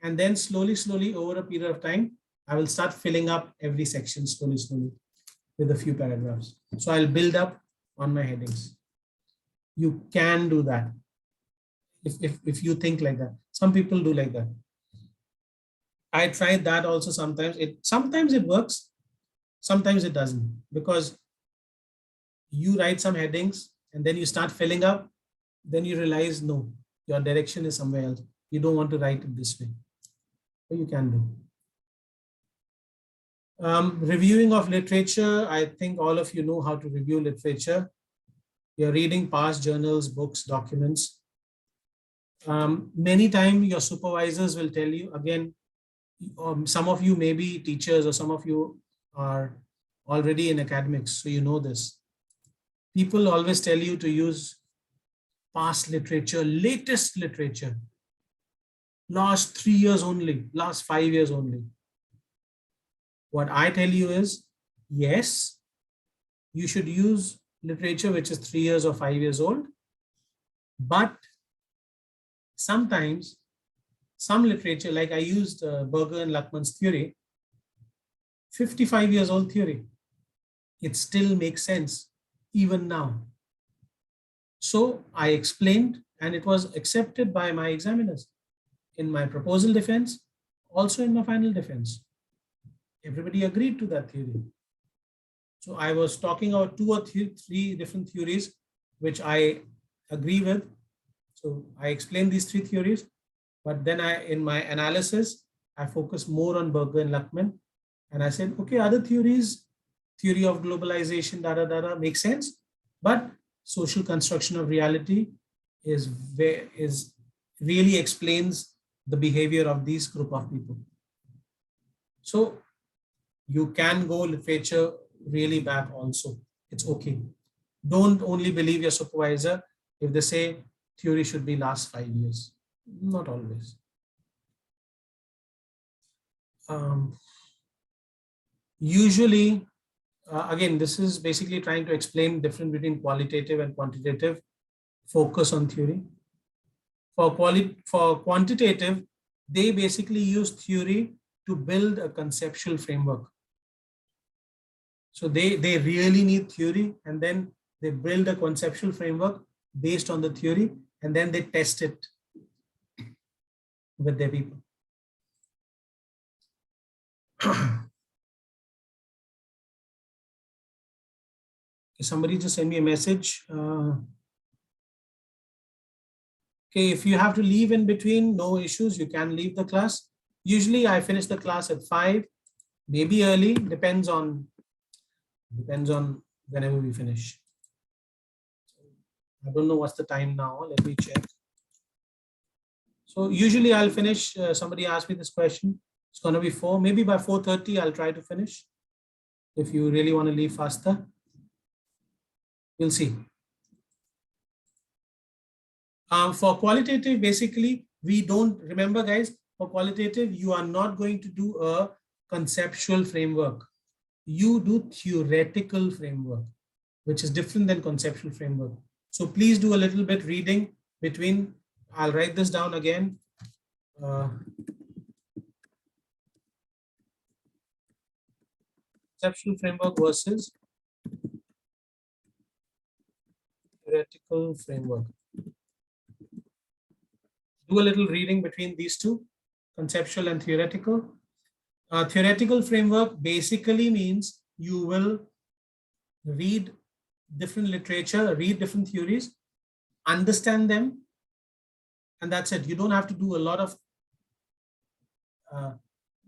and then slowly over a period of time, I will start filling up every section slowly with a few paragraphs. So I'll build up on my headings. You can do that if you think like that. Some people do like that. I tried that also sometimes. Sometimes it works, sometimes it doesn't, because you write some headings and then you start filling up, then you realize, no, your direction is somewhere else. You don't want to write it this way. So you can do. Reviewing of literature. I think all of you know how to review literature. You're reading past journals, books, documents. Many times your supervisors will tell you, again, some of you may be teachers or some of you are already in academics, so you know this. People always tell you to use past literature, latest literature, last 3 years only, last 5 years only. What I tell you is, yes, you should use literature which is 3 years or 5 years old, but sometimes some literature, like I used Berger and Luckman's theory, 55 years old theory, it still makes sense even now. So I explained and it was accepted by my examiners in my proposal defense, also in my final defense. Everybody agreed to that theory. So I was talking about 2 or 3 different theories, which I agree with. So I explained these 3 theories, but then in my analysis, I focused more on Berger and Luckman. And I said, okay, other theories, theory of globalization, makes sense, but social construction of reality is really explains the behavior of these group of people. So You can go literature really back also. It's okay. Don't only believe your supervisor if they say theory should be last 5 years. Not always. Um, Usually, again, this is basically trying to explain the difference between qualitative and quantitative focus on theory. For quantitative, they basically use theory to build a conceptual framework. So they really need theory, and then they build a conceptual framework based on the theory, and then they test it with their people. Somebody just send me a message. Okay, if you have to leave in between, no issues. You can leave the class. Usually I finish the class at 5, maybe early, depends on whenever we finish. I don't know what's the time now. Let me check. So usually I'll finish. Somebody asked me this question. It's going to be 4. Maybe by 4:30 I'll try to finish. If you really want to leave faster, we'll see. For qualitative, basically, we don't remember, guys. For qualitative, you are not going to do a conceptual framework. You do theoretical framework, which is different than conceptual framework. So please do a little bit reading between. I'll write this down again. Conceptual framework versus theoretical framework. Do a little reading between these two, conceptual and theoretical. Theoretical framework basically means you will read different literature, read different theories, understand them, and that's it. You don't have to do a lot of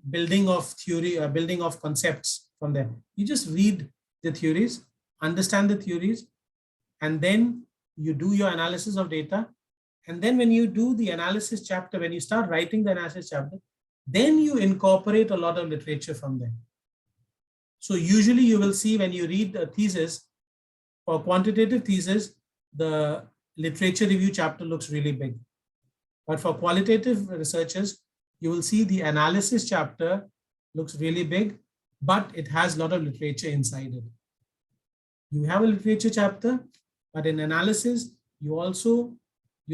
building of theory, building of concepts from them. You just read the theories, understand the theories, and then you do your analysis of data. And then when you do the analysis chapter, when you start writing the analysis chapter, then you incorporate a lot of literature from there. So usually you will see when you read the thesis, for quantitative thesis, the literature review chapter looks really big. But for qualitative researchers, you will see the analysis chapter looks really big, but it has a lot of literature inside it. You have a literature chapter, but in analysis, you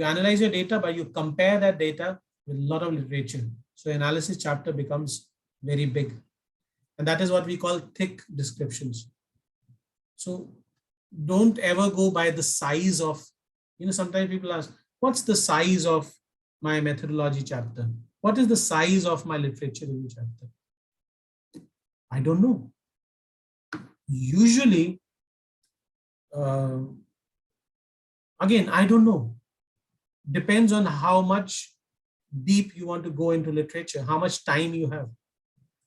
analyze your data, but you compare that data with a lot of literature. So analysis chapter becomes very big. And that is what we call thick descriptions. So don't ever go by the size of, sometimes people ask, what's the size of my methodology chapter? What is the size of my literature review chapter? I don't know. Usually, again, I don't know. Depends on how much deep you want to go into literature, how much time you have.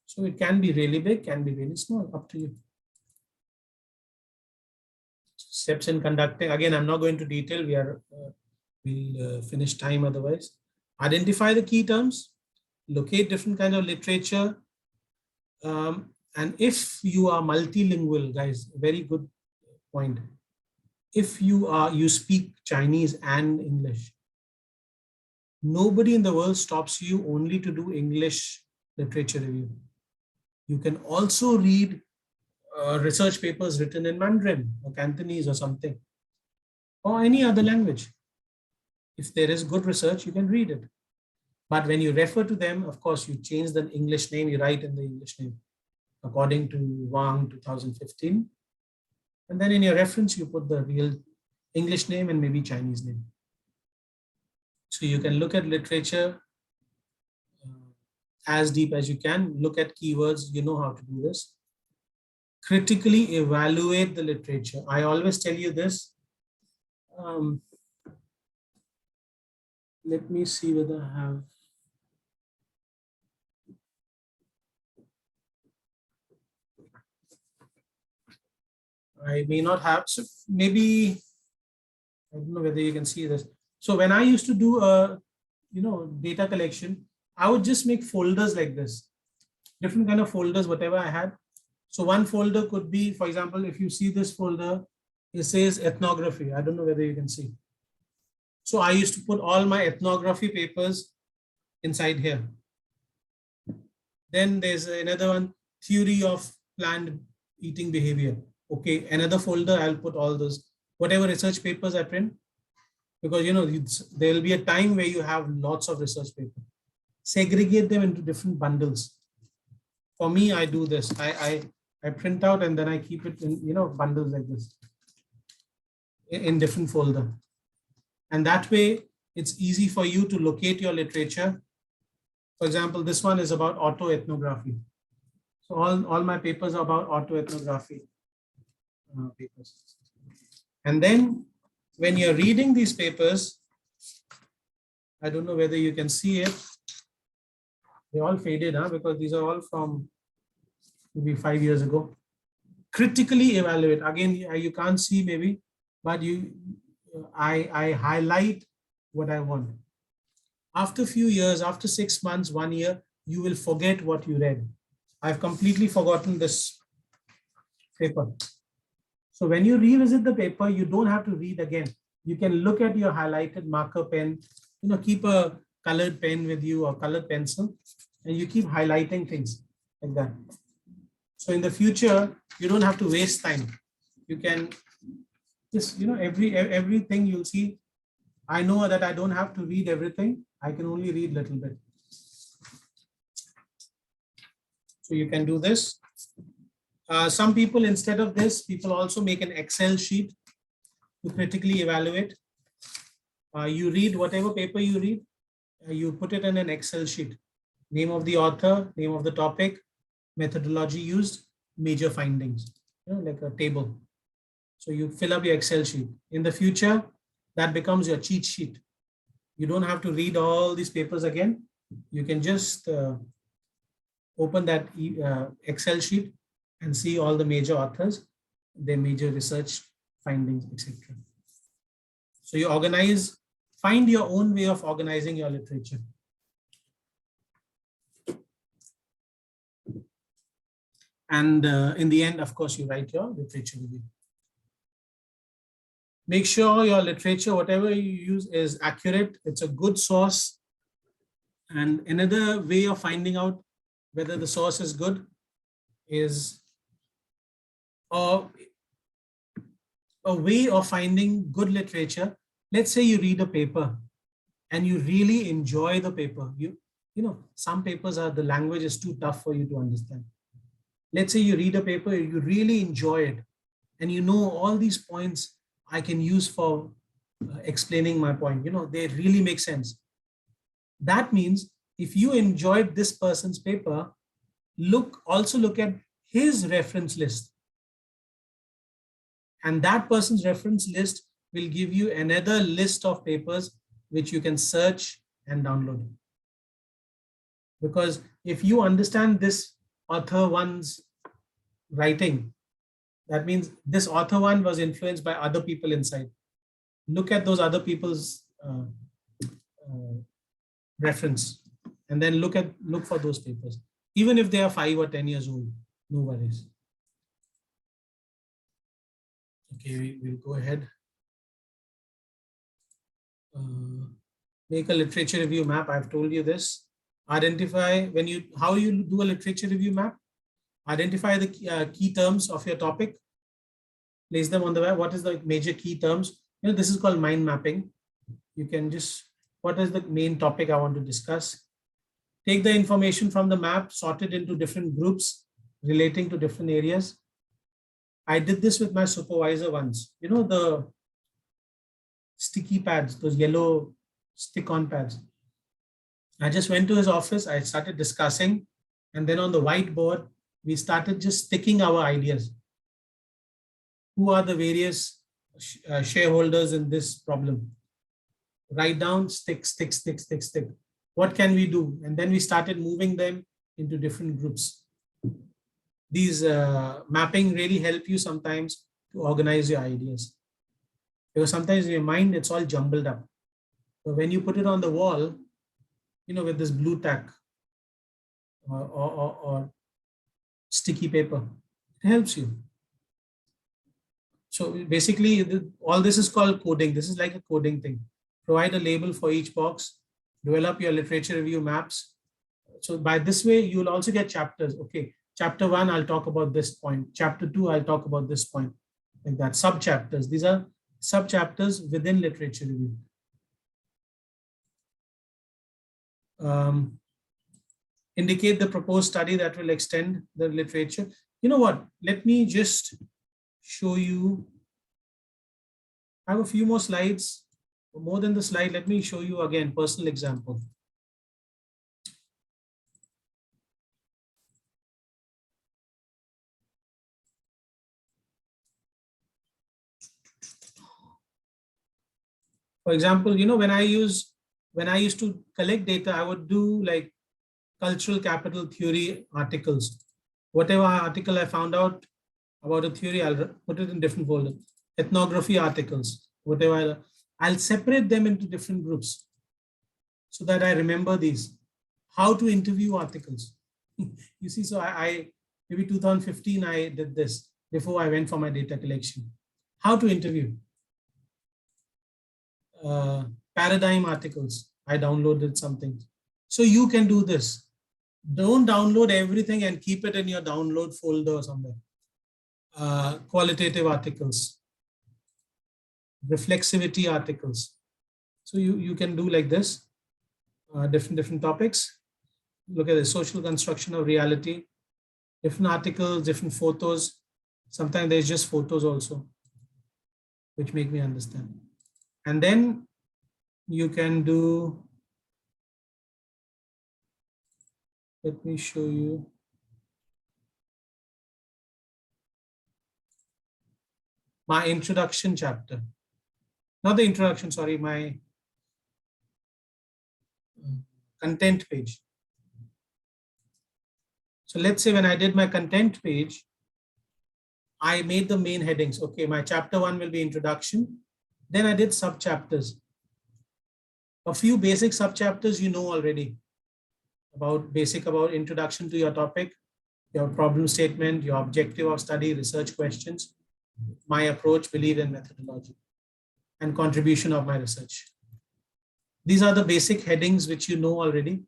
So it can be really big, can be really small, up to you. Steps in conducting, again, I'm not going to detail, we'll finish time otherwise. Identify the key terms, locate different kinds of literature. And if you are multilingual, guys, very good point. If you speak Chinese and English, nobody in the world stops you only to do English literature review. You can also read research papers written in Mandarin or Cantonese or something, or any other language. If there is good research, you can read it. But when you refer to them, of course, you change the English name, you write in the English name, according to Wang 2015. And then in your reference, you put the real English name and maybe Chinese name. So you can look at literature as deep as you can, look at keywords, you know how to do this. Critically evaluate the literature. I always tell you this. Let me see whether I have. I may not have, so maybe, I don't know whether you can see this. So when I used to do data collection, I would just make folders like this, different kind of folders, whatever I had. So one folder could be, for example, if you see this folder, it says ethnography. I don't know whether you can see. So I used to put all my ethnography papers inside here. Then there's another one, theory of planned eating behavior. Okay, another folder, I'll put all those, whatever research papers I print, because there will be a time where you have lots of research paper. Segregate them into different bundles. For me, I do this. I print out and then I keep it in bundles like this in different folder. And that way it's easy for you to locate your literature. For example, this one is about autoethnography. So all my papers are about autoethnography papers. And then when you're reading these papers, I don't know whether you can see it. They all faded, because these are all from maybe 5 years ago. Critically evaluate. Again, you can't see maybe, but I highlight what I want. After a few years, after 6 months, 1 year, you will forget what you read. I've completely forgotten this paper. So when you revisit the paper, you don't have to read again. You can look at your highlighted marker pen, keep a colored pen with you or colored pencil, and you keep highlighting things like that. So in the future, you don't have to waste time. You can just, everything you'll see. I know that I don't have to read everything. I can only read a little bit. So you can do this. Some people, instead of this, people also make an Excel sheet to critically evaluate. You read whatever paper you read, you put it in an Excel sheet. Name of the author, name of the topic, methodology used, major findings, like a table. So you fill up your Excel sheet. In the future, that becomes your cheat sheet. You don't have to read all these papers again. You can just open that Excel sheet and see all the major authors, their major research findings, etc. So you organize, find your own way of organizing your literature. And in the end, of course, you write your literature review. Make sure your literature, whatever you use, is accurate. It's a good source. And another way of finding out whether the source is good is a way of finding good literature. Let's say you read a paper and you really enjoy the paper. Some papers the language is too tough for you to understand. Let's say you read a paper, you really enjoy it, and all these points I can use for explaining my point. They really make sense. That means if you enjoyed this person's paper, also look at his reference list. And that person's reference list will give you another list of papers which you can search and download. Because if you understand this author one's writing, that means this author one was influenced by other people inside. Look at those other people's reference, and then look for those papers. Even if they are 5 or 10 years old, no worries. Okay, we'll go ahead. Make a literature review map. I've told you this. Identify how you do a literature review map. Identify the key terms of your topic. Place them on the web. What is the major key terms? This is called mind mapping. You can just, what is the main topic I want to discuss? Take the information from the map, sort it into different groups relating to different areas. I did this with my supervisor once. The sticky pads, those yellow stick-on pads. I just went to his office. I started discussing, and then on the whiteboard, we started just sticking our ideas. Who are the various shareholders in this problem? Write down, stick. What can we do? And then we started moving them into different groups. These mapping really help you sometimes to organize your ideas. Because sometimes in your mind, it's all jumbled up. So when you put it on the wall, with this blue tack or sticky paper, It helps you. So basically, all this is called coding. This is like a coding thing. Provide a label for each box, develop your literature review maps. So by this way, you'll also get chapters. Okay, chapter 1, I'll talk about this point. Chapter 2, I'll talk about this point. Like that, sub chapters. These are sub chapters within literature review. Indicate the proposed study that will extend the literature. You know what? Let me just show you. I have a few more slides. More than the slide, let me show you again personal example. For example, when I used to collect data, I would do like cultural capital theory articles. Whatever article I found out about a theory, I'll put it in different folder. Ethnography articles, whatever, I'll separate them into different groups so that I remember these. How to interview articles. You see, so I maybe 2015, I did this before I went for my data collection. How to interview. Paradigm articles. I downloaded something. So you can do this. Don't download everything and keep it in your download folder somewhere. Qualitative articles, reflexivity articles. So you can do like this, different topics. Look at the social construction of reality, different articles, different photos. Sometimes there's just photos also, which make me understand. And then you can do, let me show you. My introduction chapter. Not the introduction, sorry, my content page. So let's say when I did my content page, I made the main headings. Okay, my chapter 1 will be introduction. Then I did sub chapters. A few basic sub chapters you know already about introduction to your topic, your problem statement, your objective of study, research questions, my approach, belief and methodology, and contribution of my research. These are the basic headings which you know already.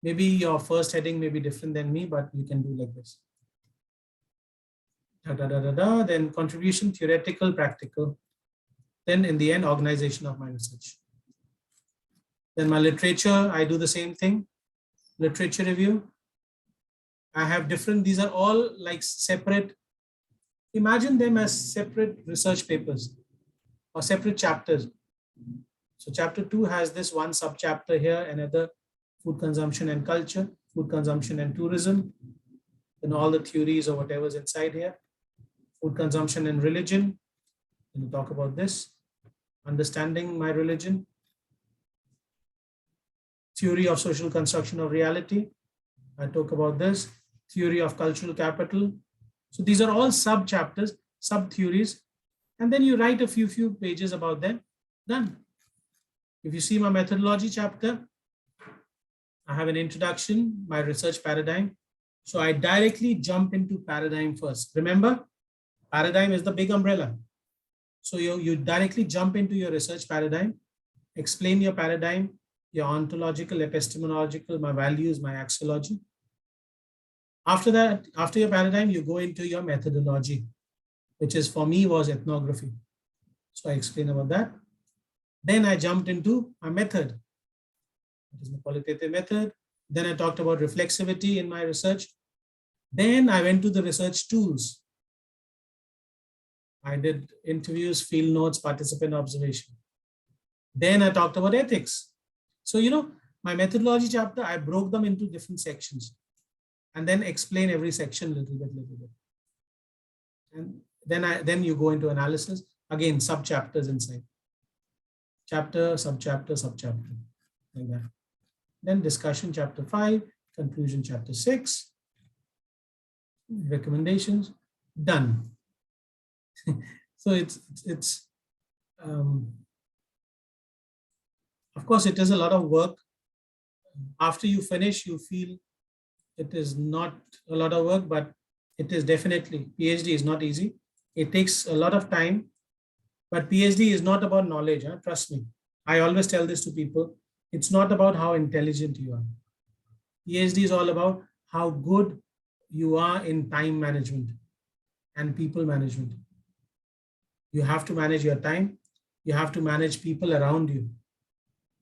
Maybe your first heading may be different than me, but you can do like this. Then contribution, theoretical, practical. Then in the end, organization of my research. Then my literature, I do the same thing. Literature review. I have different, these are all like separate. Imagine them as separate research papers or separate chapters. So chapter 2 has this one sub chapter here, another food consumption and culture, food consumption and tourism, and all the theories or whatever's inside here. Food consumption and religion. We'll talk about this. Understanding my religion. Theory of social construction of reality. I talk about this. Theory of cultural capital. So these are all sub chapters, sub theories, and then you write a few pages about them. Done. If you see my methodology chapter, I have an introduction, my research paradigm. So I directly jump into paradigm first. Remember, paradigm is the big umbrella. So you directly jump into your research paradigm, explain your paradigm, your ontological, epistemological, my values, my axiology. After that, after your paradigm, you go into your methodology, which is for me was ethnography. So I explain about that. Then I jumped into my method. That is my qualitative method. Then I talked about reflexivity in my research. Then I went to the research tools. I did interviews, field notes, participant observation. Then I talked about ethics. So, my methodology chapter, I broke them into different sections and then explain every section little bit. And then you go into analysis. Again, sub chapters inside. Chapter, sub chapter, like that. Then discussion, chapter 5, conclusion, chapter 6, recommendations, done. So it's of course, it is a lot of work. After you finish, you feel it is not a lot of work, but It is definitely, PhD is not easy. It takes a lot of time, but PhD is not about knowledge. Huh? Trust me. I always tell this to people. It's not about how intelligent you are. PhD is all about how good you are in time management and people management. You have to manage your time. You have to manage people around you.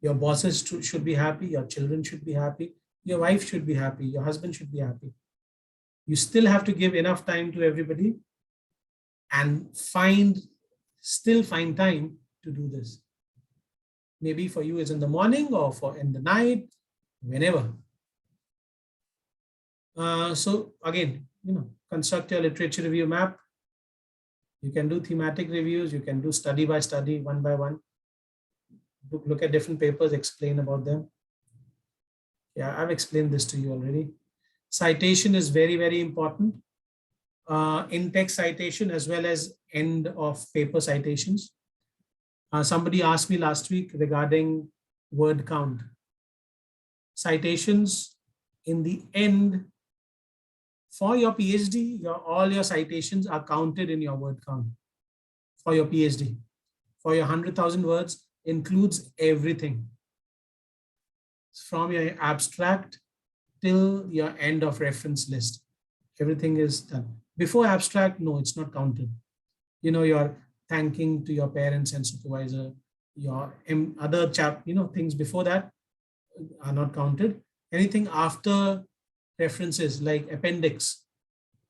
Your bosses should be happy. Your children should be happy. Your wife should be happy. Your husband should be happy. You still have to give enough time to everybody and still find time to do this. Maybe for you it's in the morning or for in the night, whenever. So again, construct your literature review map. You can do thematic reviews. You can do study by study, one by one. Look at different papers, explain about them. Yeah, I've explained this to you already. Citation is very, very important. In-text citation as well as end of paper citations. Somebody asked me last week regarding word count. Citations in the end for your PhD, all your citations are counted in your word count for your PhD. For your 100,000 words includes everything from your abstract till your end of reference list. Everything is done. Before abstract, no, it's not counted. You're thanking to your parents and supervisor, your other things before that are not counted. Anything after references like appendix,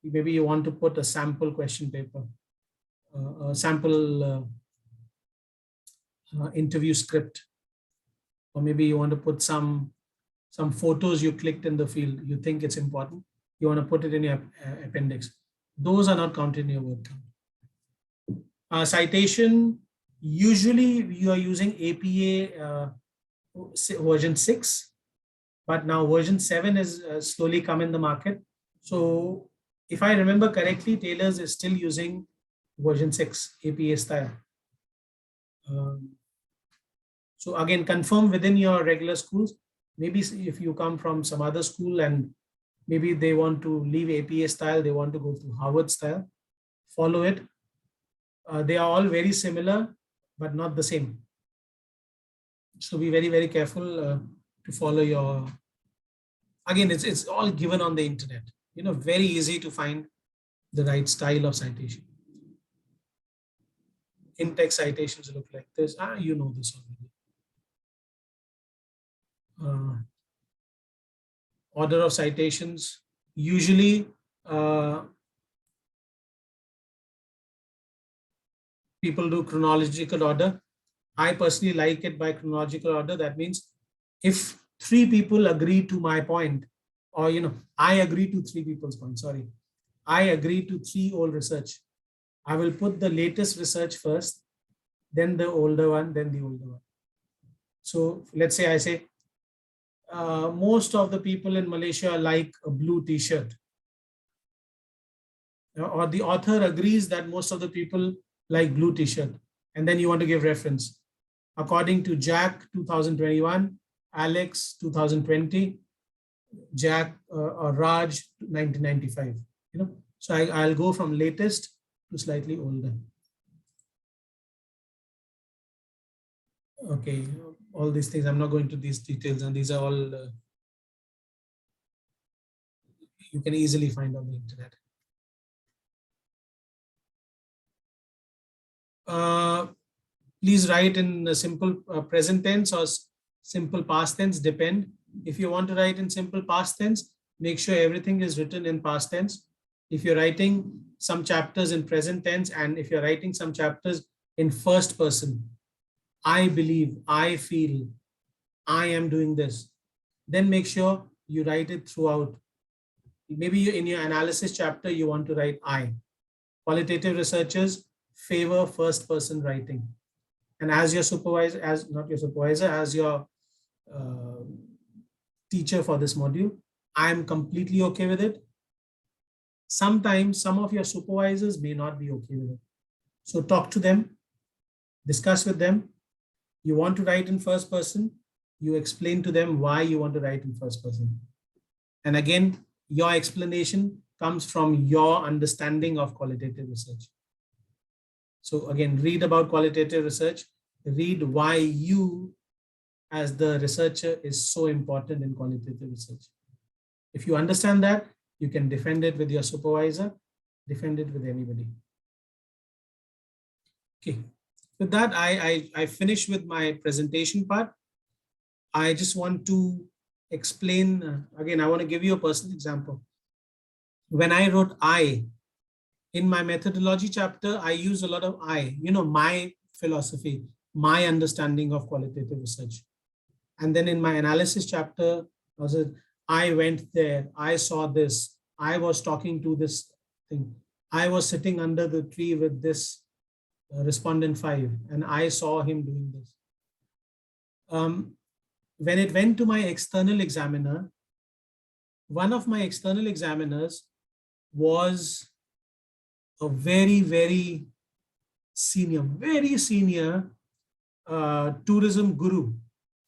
maybe you want to put a sample question paper, a sample interview script, or maybe you want to put some photos you clicked in the field, you think it's important, you want to put it in your appendix. Those are not counted in your word count. Citation, usually you are using APA version 6, but now version 7 is slowly come in the market. So if I remember correctly, Taylor's is still using version 6 APA style. So again, confirm within your regular schools. Maybe if you come from some other school and maybe they want to leave APA style, they want to go to Harvard style, follow it. They are all very similar, but not the same. So be very, very careful to follow your, again, it's all given on the internet, very easy to find the right style of citation. In-text citations look like this. You know this already. Order of citations, usually people do chronological order. I personally like it by chronological order. That means if 3 people agree to my point, or I agree to 3 people's point, sorry, I agree to 3 old research, I will put the latest research first, then the older one, then the older one. So let's say I say, most of the people in Malaysia like a blue t-shirt. Or the author agrees that most of the people like blue t-shirt. And then you want to give reference. According to Jack 2021, Alex 2020, Jack or Raj 1995. So I'll go from latest to slightly older. Okay, all these things, I'm not going to these details, and these are all you can easily find on the internet. Please write in a simple present tense or simple past tense, depend. If you want to write in simple past tense, make sure everything is written in past tense. If you're writing some chapters in present tense, and if you're writing some chapters in first person, I believe, I feel, I am doing this, then make sure you write it throughout. Maybe in your analysis chapter, you want to write I. Qualitative researchers favor first person writing. And as your supervisor, as not your supervisor, as your teacher for this module, I am completely okay with it. Sometimes some of your supervisors may not be okay with it. So talk to them, discuss with them. You want to write in first person, you explain to them why you want to write in first person. And again, your explanation comes from your understanding of qualitative research. So again, read about qualitative research, read why you as the researcher is so important in qualitative research. If you understand that, you can defend it with your supervisor, defend it with anybody. Okay, with that, I finish with my presentation part. I just want to explain, again, I want to give you a personal example. When I wrote I, in my methodology chapter, I use a lot of I, my philosophy, my understanding of qualitative research. And then in my analysis chapter, I went there, I saw this, I was talking to this thing, I was sitting under the tree with this respondent 5, and I saw him doing this. When it went to my external examiner, one of my external examiners was a very, very senior tourism guru.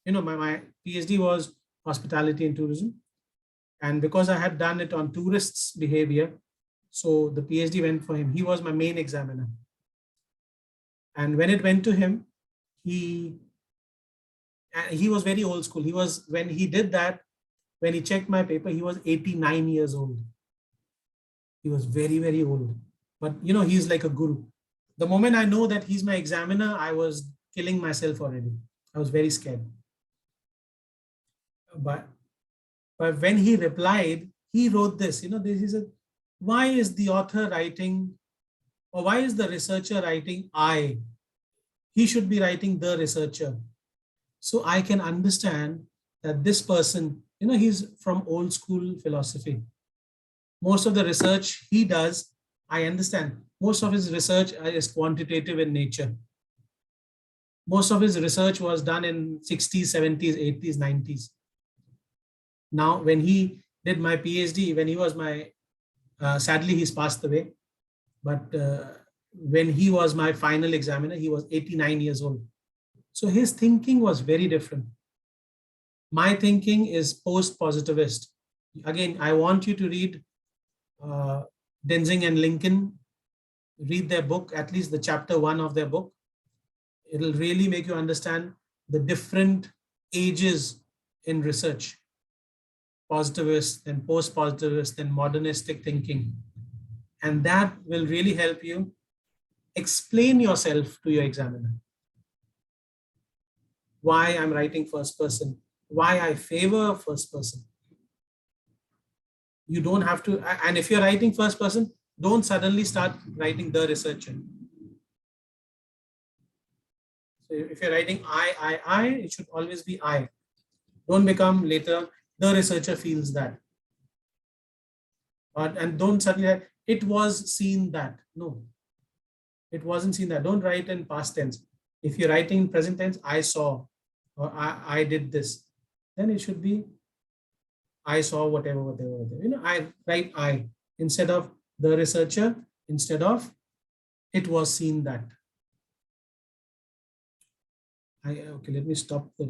My PhD was hospitality and tourism. And because I had done it on tourists' behavior, so the PhD went for him. He was my main examiner. And when it went to him, he was very old school. When he did that, when he checked my paper, he was 89 years old. He was very, very old. But he's like a guru. The moment I know that he's my examiner, I was killing myself already. I was very scared. But when he replied, he wrote this, he said, why is the author writing, or why is the researcher writing I? He should be writing the researcher. So I can understand that this person, he's from old school philosophy. Most of the research he does, I understand. Most of his research is quantitative in nature. Most of his research was done in 60s, 70s, 80s, 90s. Now, when he did my PhD, when he was sadly, he's passed away. But when he was my final examiner, he was 89 years old. So his thinking was very different. My thinking is post-positivist. Again, I want you to read Denzing and Lincoln, read their book, at least the chapter 1 of their book. It'll really make you understand the different ages in research. Positivist, then post-positivist, then modernistic thinking. And that will really help you explain yourself to your examiner. Why I'm writing first person, why I favor first person. You don't have to, and if you're writing first person, don't suddenly start writing the researcher. So if you're writing I, it should always be I. Don't become later, the researcher feels that. And don't suddenly write, it was seen that. No, it wasn't seen that. Don't write in past tense. If you're writing in present tense, I saw, or I did this, then it should be I saw whatever. I write I instead of the researcher, instead of it was seen that. Okay, let me stop the